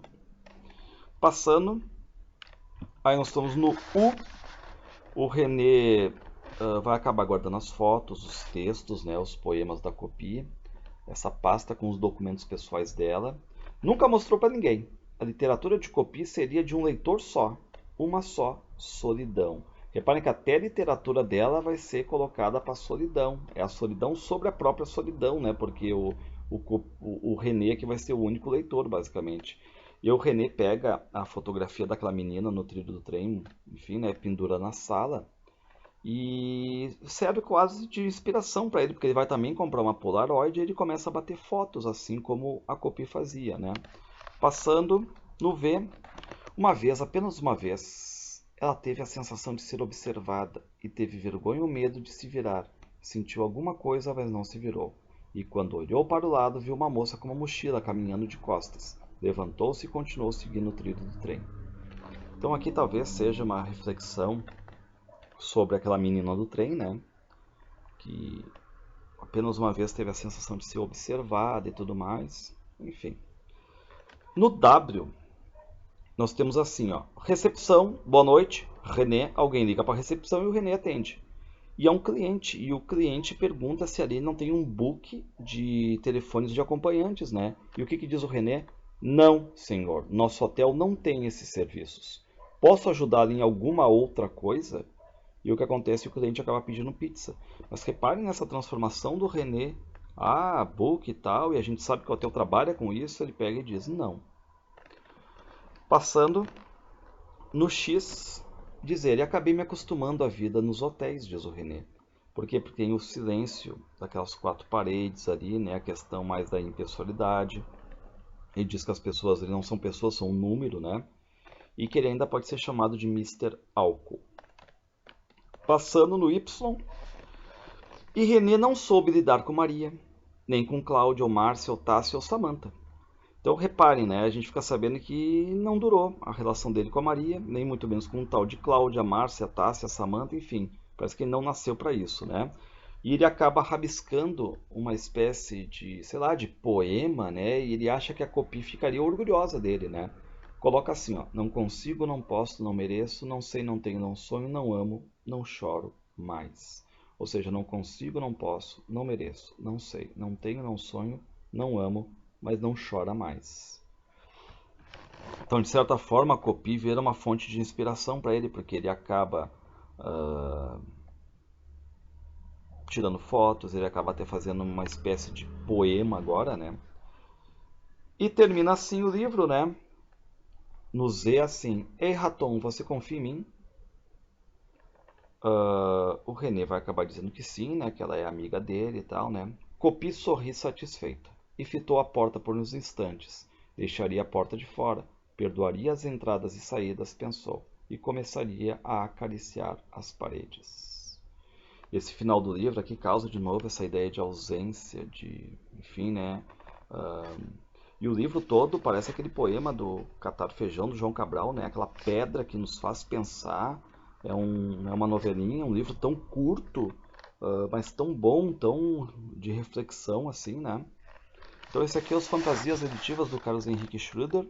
Passando, aí nós estamos no U. O René vai acabar guardando as fotos, os textos, né, os poemas da Copi, essa pasta com os documentos pessoais dela. Nunca mostrou para ninguém. A literatura de Copi seria de um leitor só, uma só solidão. Reparem que até a literatura dela vai ser colocada para a solidão. É a solidão sobre a própria solidão, né? Porque o René que vai ser o único leitor, basicamente. E o René pega a fotografia daquela menina no trilho do trem, enfim, né? Pendura na sala. E serve quase de inspiração para ele, porque ele vai também comprar uma Polaroid e ele começa a bater fotos, assim como a Copi fazia, né? Passando no V, uma vez, apenas uma vez, ela teve a sensação de ser observada e teve vergonha ou medo de se virar. Sentiu alguma coisa, mas não se virou. E quando olhou para o lado, viu uma moça com uma mochila caminhando de costas. Levantou-se e continuou seguindo o trilho do trem. Então aqui talvez seja uma reflexão sobre aquela menina do trem, né? Que apenas uma vez teve a sensação de ser observada e tudo mais. Enfim. No W, nós temos assim, ó. Recepção, boa noite, René. Alguém liga para a recepção e o René atende. E é um cliente, e o cliente pergunta se ali não tem um book de telefones de acompanhantes, né? E o que diz o René? Não, senhor, nosso hotel não tem esses serviços. Posso ajudá-lo em alguma outra coisa? E o que acontece é que o cliente acaba pedindo pizza. Mas reparem nessa transformação do René. Ah, book e tal, e a gente sabe que o hotel trabalha com isso, ele pega e diz não. Passando no X, diz ele, acabei me acostumando à vida nos hotéis, diz o René. Por quê? Porque tem o silêncio daquelas quatro paredes ali, né? A questão mais da impessoalidade. Ele diz que as pessoas ali não são pessoas, são um número, né? E que ele ainda pode ser chamado de Mr. Álcool. Passando no Y, e René não soube lidar com Maria, nem com Cláudia, ou Márcia, ou Tássia, ou Samantha. Então reparem, né? A gente fica sabendo que não durou a relação dele com a Maria, nem muito menos com o tal de Cláudia, Márcia, Tássia, Samantha, enfim. Parece que ele não nasceu para isso, né? E ele acaba rabiscando uma espécie de, sei lá, de poema, né? E ele acha que a Copi ficaria orgulhosa dele, né? Coloca assim, ó: não consigo, não posso, não mereço, não sei, não tenho, não sonho, não amo, não choro mais. Ou seja, não consigo, não posso, não mereço, não sei, não tenho, não sonho, não amo, mas não chora mais. Então, de certa forma, a Copi vira uma fonte de inspiração para ele, porque ele acaba tirando fotos, ele acaba até fazendo uma espécie de poema agora, né? E termina assim o livro, né? No Z assim: ei, Raton, você confia em mim? O René vai acabar dizendo que sim, né? Que ela é amiga dele e tal, né? Copi sorri satisfeita e fitou a porta por uns instantes. Deixaria a porta de fora, perdoaria as entradas e saídas, pensou, e começaria a acariciar as paredes. Esse final do livro aqui causa de novo essa ideia de ausência, de, enfim, né? E o livro todo parece aquele poema do Catar Feijão, do João Cabral, né? Aquela pedra que nos faz pensar. É uma novelinha, um livro tão curto, mas tão bom, tão de reflexão, assim, né? Então esse aqui é Os Fantasias Editivas do Carlos Henrique Schröder.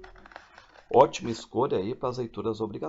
Ótima escolha aí para as leituras obrigatórias.